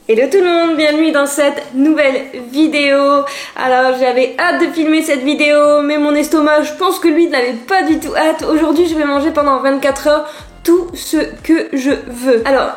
Hello tout le monde, bienvenue dans cette nouvelle vidéo. Alors j'avais hâte de filmer cette vidéo, mais mon estomac, je pense que lui n'avait pas du tout hâte. Aujourd'hui je vais manger pendant 24 heures tout ce que je veux. Alors,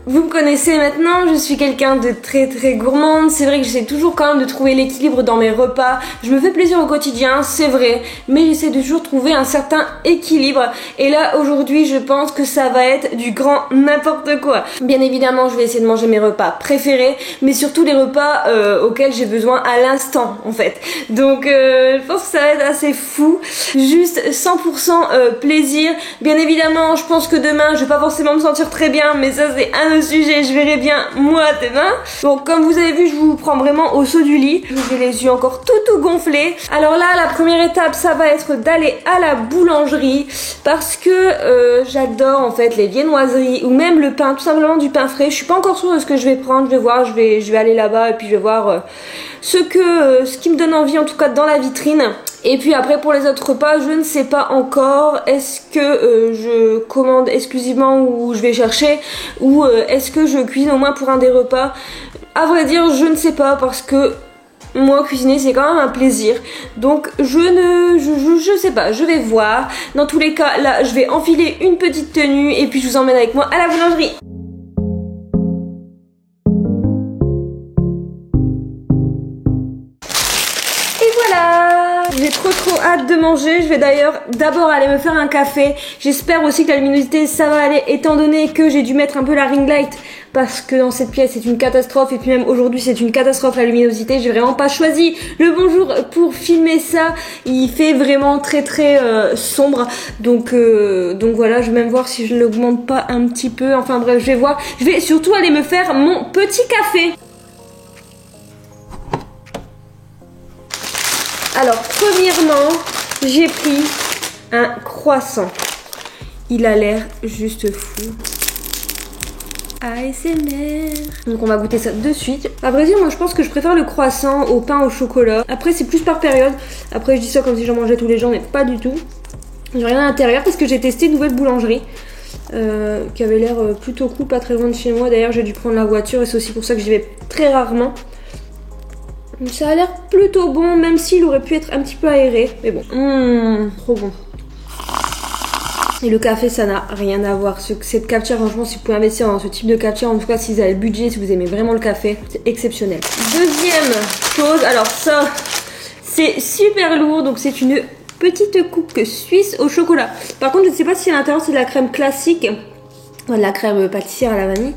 vous me connaissez maintenant, je suis quelqu'un de très gourmande. C'est vrai que j'essaie toujours quand même de trouver l'équilibre dans mes repas. Je me fais plaisir au quotidien, c'est vrai, mais j'essaie de toujours trouver un certain équilibre. Et là aujourd'hui je pense que ça va être du grand n'importe quoi. Bien évidemment je vais essayer de manger mes repas préférés, mais surtout les repas auxquels j'ai besoin à l'instant en fait. Donc je pense que ça va être assez fou. Juste 100% plaisir. Bien évidemment je pense que demain je vais pas forcément me sentir très bien, mais ça c'est un autre sujet, je verrai bien moi demain. Donc comme vous avez vu, je vous prends vraiment au saut du lit. J'ai les yeux encore tout gonflés. Alors là la première étape ça va être d'aller à la boulangerie, parce que j'adore en fait les viennoiseries ou même le pain, tout simplement du pain frais. Je suis pas encore sûre de ce que je vais prendre, je vais voir, je vais aller là-bas et puis je vais voir ce qui me donne envie en tout cas dans la vitrine. Et puis après pour les autres repas je ne sais pas encore. Est-ce que je commande exclusivement ou je vais chercher, ou est-ce que je cuisine au moins pour un des repas? À vrai dire je ne sais pas, parce que moi cuisiner c'est quand même un plaisir. Donc je sais pas, je vais voir. Dans tous les cas là je vais enfiler une petite tenue et puis je vous emmène avec moi à la boulangerie. J'ai trop hâte de manger. Je vais d'ailleurs d'abord aller me faire un café. J'espère aussi que la luminosité ça va aller, étant donné que j'ai dû mettre un peu la ring light, parce que dans cette pièce c'est une catastrophe, et puis même aujourd'hui c'est une catastrophe la luminosité. J'ai vraiment pas choisi le bon jour pour filmer ça. Il fait vraiment très sombre, donc voilà, je vais même voir si je l'augmente pas un petit peu. Enfin bref, je vais voir. Je vais surtout aller me faire mon petit café. Alors, premièrement, j'ai pris un croissant. Il a l'air juste fou. ASMR. Donc on va goûter ça de suite. À vrai dire, moi je pense que je préfère le croissant au pain au chocolat. Après c'est plus par période. Après je dis ça comme si j'en mangeais tous les jours, mais pas du tout. J'ai rien à l'intérieur parce que j'ai testé une nouvelle boulangerie qui avait l'air plutôt cool, pas très loin de chez moi. D'ailleurs j'ai dû prendre la voiture et c'est aussi pour ça que j'y vais très rarement. Ça a l'air plutôt bon, même s'il aurait pu être un petit peu aéré. Mais bon, trop bon. Et le café, ça n'a rien à voir. Cette cafetière, franchement, si vous pouvez investir dans ce type de cafetière, en tout cas si vous avez le budget, si vous aimez vraiment le café, c'est exceptionnel. Deuxième chose, alors ça, c'est super lourd. Donc c'est une petite coupe suisse au chocolat. Par contre, je ne sais pas si à l'intérieur c'est de la crème classique, de la crème pâtissière à la vanille,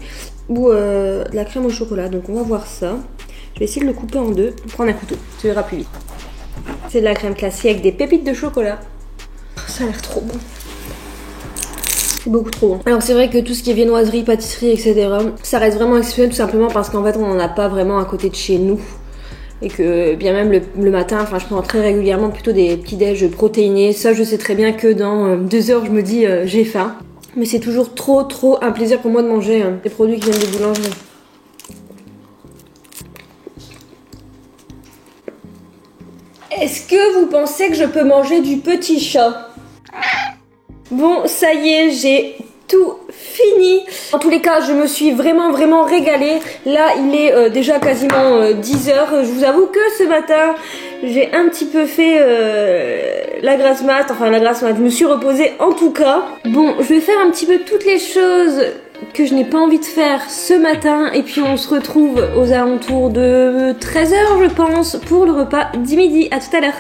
ou de la crème au chocolat. Donc on va voir ça. Je vais essayer de le couper en deux, prendre un couteau, ça ira plus vite. C'est de la crème classique avec des pépites de chocolat. Ça a l'air trop bon. C'est beaucoup trop bon. Alors c'est vrai que tout ce qui est viennoiserie, pâtisserie, etc., ça reste vraiment exceptionnel, tout simplement parce qu'en fait on n'en a pas vraiment à côté de chez nous. Et que bien même le matin, enfin je prends très régulièrement plutôt des petits déj protéinés. Ça je sais très bien que dans 2 heures je me dis j'ai faim. Mais c'est toujours trop un plaisir pour moi de manger des produits qui viennent des boulangeries. Est-ce que vous pensez que je peux manger du petit chat? Bon, ça y est, j'ai tout fini. En tous les cas, je me suis vraiment régalée. Là, il est déjà quasiment 10 heures. Je vous avoue que ce matin, j'ai un petit peu fait la grasse mat. Enfin, la grasse mat, je me suis reposée en tout cas. Bon, je vais faire un petit peu toutes les choses que je n'ai pas envie de faire ce matin, et puis on se retrouve aux alentours de 13 h je pense pour le repas du midi. À tout à l'heure.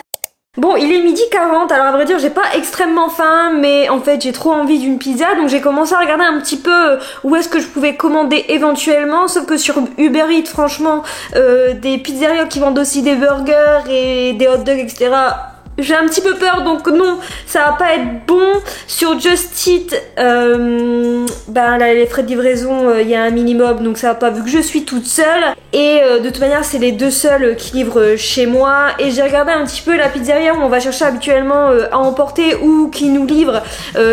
Bon, il est 12h40, alors à vrai dire j'ai pas extrêmement faim, mais en fait j'ai trop envie d'une pizza, donc j'ai commencé à regarder un petit peu où est-ce que je pouvais commander éventuellement, sauf que sur Uber Eats, franchement, des pizzerias qui vendent aussi des burgers et des hot dogs, etc., j'ai un petit peu peur, donc non, ça va pas être bon. Sur Just Eat, ben là, les frais de livraison, il y a un minimum, donc ça va pas, vu que je suis toute seule. Et de toute manière, c'est les deux seuls qui livrent chez moi. Et j'ai regardé un petit peu la pizzeria où on va chercher habituellement à emporter, ou qui nous livre,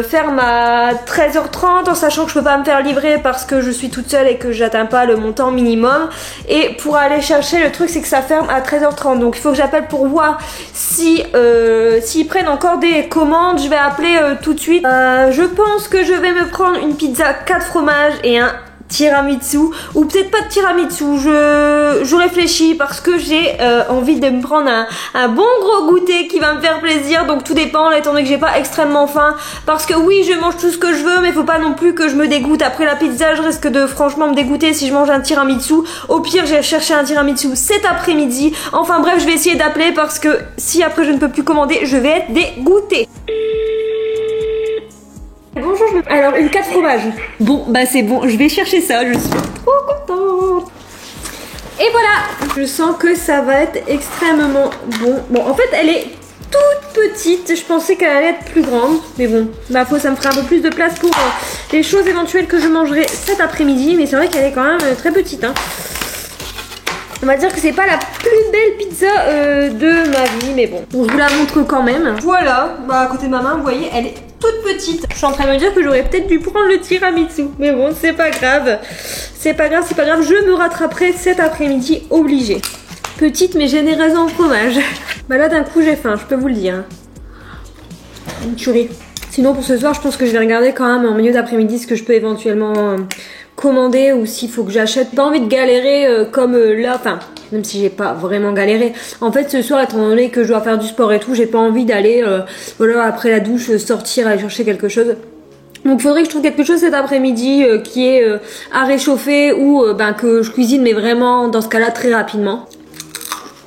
ferme à 13h30, en sachant que je peux pas me faire livrer parce que je suis toute seule et que j'atteins pas le montant minimum. Et pour aller chercher, le truc c'est que ça ferme à 13h30, donc il faut que j'appelle pour voir si s'ils prennent encore des commandes. Je vais appeler tout de suite. Je pense que je vais me prendre une pizza 4 fromages et un tiramisu ou peut-être pas de tiramisu, je réfléchis parce que j'ai envie de me prendre un bon gros goûter qui va me faire plaisir, donc tout dépend là, étant donné que j'ai pas extrêmement faim, parce que oui je mange tout ce que je veux mais faut pas non plus que je me dégoûte. Après la pizza je risque de franchement me dégoûter si je mange un tiramisu. Au pire j'ai cherché un tiramisu cet après-midi. Enfin bref, je vais essayer d'appeler parce que si après je ne peux plus commander je vais être dégoûtée. Bonjour, alors une 4 fromages. Bon, bah c'est bon, je vais chercher ça, je suis trop contente. Et voilà, je sens que ça va être extrêmement bon. Bon, en fait, elle est toute petite, je pensais qu'elle allait être plus grande. Mais bon, ma foi, ça me fera un peu plus de place pour les choses éventuelles que je mangerai cet après-midi. Mais c'est vrai qu'elle est quand même très petite, hein. On va dire que c'est pas la plus belle pizza de ma vie, mais bon. Je vous la montre quand même. Voilà, bah à côté de ma main, vous voyez, elle est toute petite. Je suis en train de me dire que j'aurais peut-être dû prendre le tiramisu. Mais bon, c'est pas grave. C'est pas grave, c'est pas grave. Je me rattraperai cet après-midi obligée. Petite mais généreuse en fromage. Bah là d'un coup j'ai faim, je peux vous le dire. Une tuerie. Sinon pour ce soir, je pense que je vais regarder quand même en milieu d'après-midi ce que je peux éventuellement commander ou s'il faut que j'achète. Pas envie de galérer comme là, enfin même si j'ai pas vraiment galéré. En fait ce soir, étant donné que je dois faire du sport et tout, j'ai pas envie d'aller voilà, après la douche sortir aller chercher quelque chose. Donc faudrait que je trouve quelque chose cet après-midi qui est à réchauffer ou que je cuisine mais vraiment dans ce cas-là très rapidement.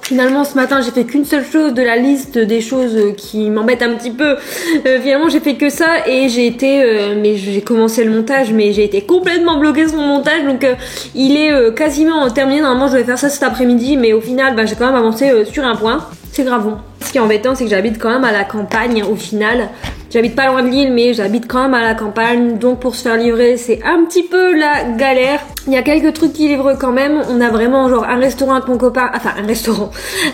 Finalement ce matin j'ai fait qu'une seule chose de la liste des choses qui m'embêtent un petit peu. Finalement j'ai fait que ça et j'ai été mais j'ai commencé le montage mais j'ai été complètement bloquée sur mon montage, donc il est quasiment terminé. Normalement je vais faire ça cet après-midi mais au final j'ai quand même avancé sur un point. C'est grave bon. Ce qui est embêtant c'est que j'habite quand même à la campagne au final. J'habite pas loin de Lille mais j'habite quand même à la campagne, donc pour se faire livrer c'est un petit peu la galère. Il y a quelques trucs qui livrent quand même. On a vraiment genre un restaurant avec mon copain, enfin un restaurant,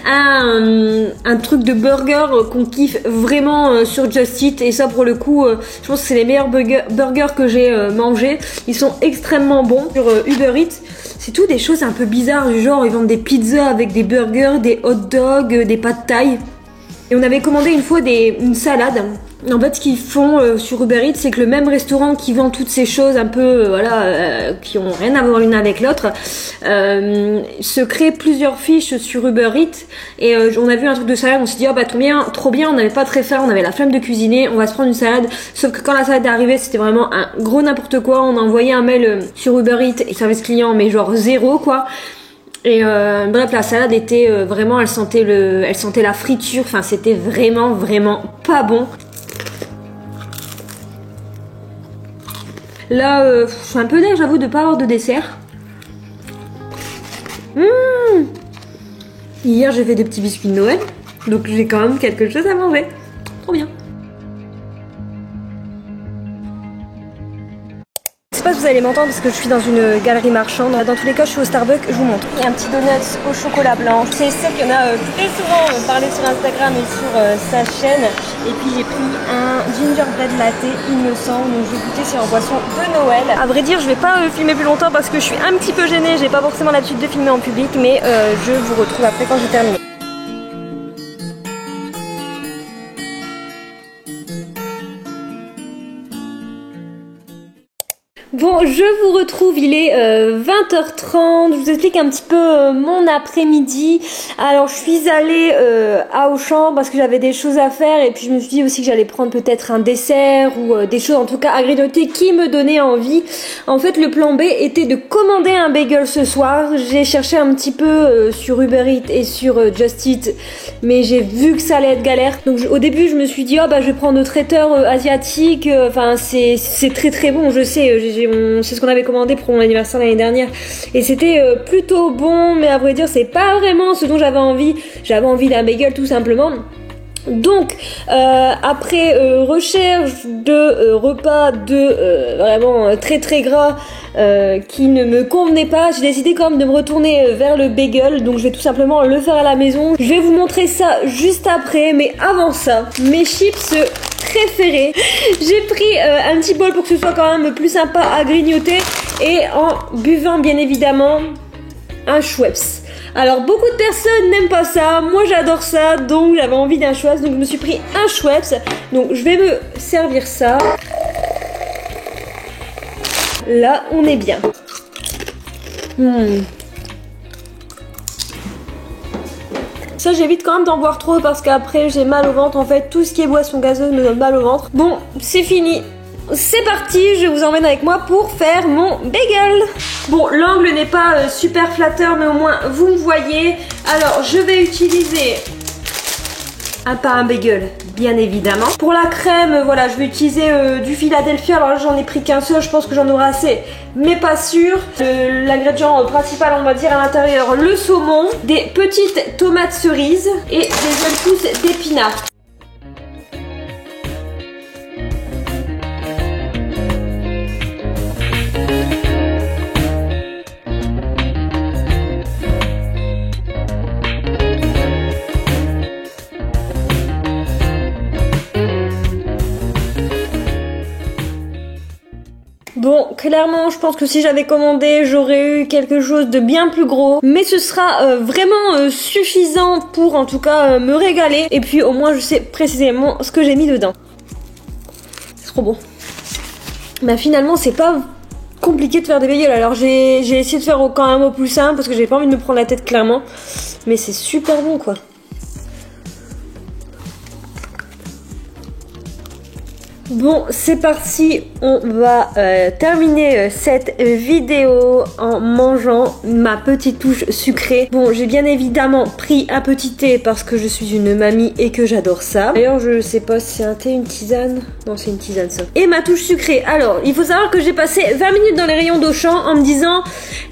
un truc de burger qu'on kiffe vraiment sur Just Eat, et ça pour le coup je pense que c'est les meilleurs burgers que j'ai mangés. Ils sont extrêmement bons. Sur Uber Eats c'est tout des choses un peu bizarres, du genre ils vendent des pizzas avec des burgers, des hot dogs, des pâtes thaï. Et on avait commandé une fois une salade. En fait, ce qu'ils font sur Uber Eats, c'est que le même restaurant qui vend toutes ces choses un peu, qui ont rien à voir l'une avec l'autre, se crée plusieurs fiches sur Uber Eats. Et on a vu un truc de salade, on s'est dit, oh bah trop bien, on n'avait pas très faim, on avait la flemme de cuisiner, on va se prendre une salade. Sauf que quand la salade est arrivée, c'était vraiment un gros n'importe quoi. On a envoyé un mail sur Uber Eats et service client, mais genre 0 quoi. Et bref, la salade était vraiment, elle sentait la friture, enfin c'était vraiment pas bon. Là, je suis un peu deg, j'avoue, de pas avoir de dessert. Hier, j'ai fait des petits biscuits de Noël, donc j'ai quand même quelque chose à manger. Trop bien. Je sais pas si vous allez m'entendre parce que je suis dans une galerie marchande. Dans tous les cas, je suis au Starbucks, je vous montre. Il y a un petit donut au chocolat blanc. C'est celle qu'il y en a très souvent parlé sur Instagram et sur sa chaîne. Et puis j'ai pris un gingerbread latte, il me semble. Donc je vais goûter, c'est en boisson de Noël. À vrai dire, je vais pas filmer plus longtemps parce que je suis un petit peu gênée. J'ai pas forcément l'habitude de filmer en public, mais je vous retrouve après quand j'ai terminé. Bon, je vous retrouve, il est 20h30, je vous explique un petit peu mon après-midi. Alors je suis allée à Auchan parce que j'avais des choses à faire, et puis je me suis dit aussi que j'allais prendre peut-être un dessert ou des choses en tout cas à grignoter qui me donnaient envie. En fait le plan B était de commander un bagel ce soir. J'ai cherché un petit peu sur Uber Eats et sur Just Eat, mais j'ai vu que ça allait être galère. Donc au début je me suis dit je vais prendre au traiteur asiatique, enfin c'est très bon, je sais, c'est ce qu'on avait commandé pour mon anniversaire l'année dernière et c'était plutôt bon, mais à vrai dire c'est pas vraiment ce dont j'avais envie. J'avais envie d'un bagel tout simplement. Donc après recherche de repas vraiment très gras qui ne me convenait pas, j'ai décidé quand même de me retourner vers le bagel. Donc je vais tout simplement le faire à la maison. Je vais vous montrer ça juste après, mais avant ça, mes chips préférés. J'ai pris un petit bol pour que ce soit quand même plus sympa à grignoter, et en buvant bien évidemment un Schweppes. Alors beaucoup de personnes n'aiment pas ça, moi j'adore ça, donc j'avais envie d'un Schweppes, donc je me suis pris un Schweppes. Donc je vais me servir ça. Là on est bien. Ça j'évite quand même d'en boire trop parce qu'après j'ai mal au ventre. En fait tout ce qui est boisson gazeuse me donne mal au ventre. Bon c'est fini. C'est parti, je vous emmène avec moi pour faire mon bagel. Bon, l'angle n'est pas super flatteur, mais au moins vous me voyez. Alors, je vais utiliser un pain à bagel, bien évidemment. Pour la crème, voilà, je vais utiliser du Philadelphia. Alors là, j'en ai pris qu'un seul, je pense que j'en aurai assez, mais pas sûr. L'ingrédient principal, on va dire, à l'intérieur, le saumon, des petites tomates cerises et des jeunes pousses d'épinards. Bon, clairement, je pense que si j'avais commandé, j'aurais eu quelque chose de bien plus gros. Mais ce sera vraiment suffisant pour, en tout cas, me régaler. Et puis, au moins, je sais précisément ce que j'ai mis dedans. C'est trop bon. Bah, finalement, c'est pas compliqué de faire des bagels. Alors, j'ai essayé de faire quand même au plus simple parce que j'ai pas envie de me prendre la tête, clairement. Mais c'est super bon, quoi. Bon, c'est parti, on va terminer cette vidéo en mangeant ma petite touche sucrée. Bon, j'ai bien évidemment pris un petit thé parce que je suis une mamie et que j'adore ça. D'ailleurs, je sais pas si c'est un thé, une tisane. Non, c'est une tisane ça. Et ma touche sucrée. Alors, il faut savoir que j'ai passé 20 minutes dans les rayons d'Auchan en me disant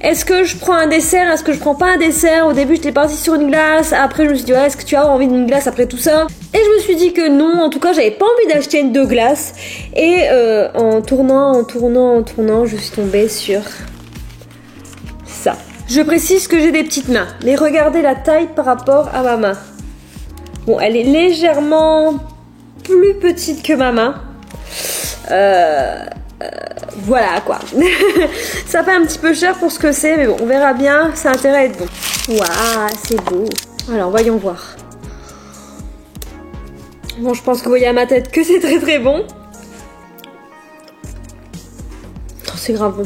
est-ce que je prends un dessert, est-ce que je prends pas un dessert. Au début, j'étais partie sur une glace. Après, je me suis dit ouais, est-ce que tu as envie d'une glace après tout ça? Et je me suis dit que non, en tout cas, j'avais pas envie d'acheter une 2 glaces. Et en tournant, je suis tombée sur ça. Je précise que j'ai des petites mains, mais regardez la taille par rapport à ma main. Bon, elle est légèrement plus petite que ma main. Voilà quoi. Ça fait un petit peu cher pour ce que c'est, mais bon, on verra bien. Ça a intérêt à être bon. Waouh, c'est beau. Alors, voyons voir. Bon, je pense que vous voyez à ma tête que c'est très très bon. C'est grave bon.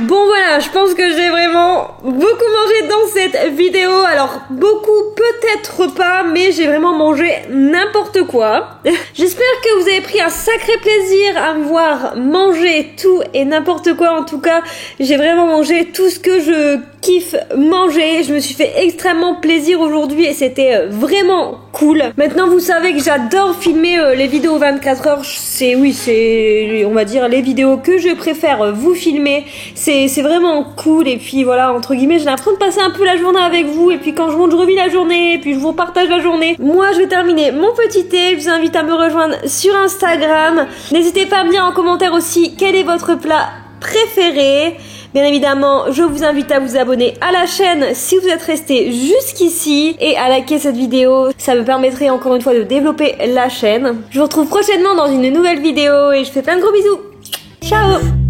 Bon voilà, je pense que j'ai vraiment beaucoup mangé dans cette vidéo. Alors beaucoup peut-être pas, mais j'ai vraiment mangé n'importe quoi. J'espère que vous avez pris un sacré plaisir à me voir manger tout et n'importe quoi. En tout cas, j'ai vraiment mangé tout ce que je kiffe manger. Je me suis fait extrêmement plaisir aujourd'hui et c'était vraiment cool. Maintenant vous savez que j'adore filmer les vidéos 24 heures. C'est on va dire les vidéos que je préfère vous filmer. C'est vraiment cool et puis voilà, entre guillemets, j'ai l'impression de passer un peu la journée avec vous et puis quand je monte, je revis la journée et puis je vous partage la journée. Moi, je vais terminer mon petit thé. Je vous invite à me rejoindre sur Instagram. N'hésitez pas à me dire en commentaire aussi quel est votre plat préféré. Bien évidemment, je vous invite à vous abonner à la chaîne si vous êtes resté jusqu'ici et à liker cette vidéo. Ça me permettrait encore une fois de développer la chaîne. Je vous retrouve prochainement dans une nouvelle vidéo et je fais plein de gros bisous. Ciao!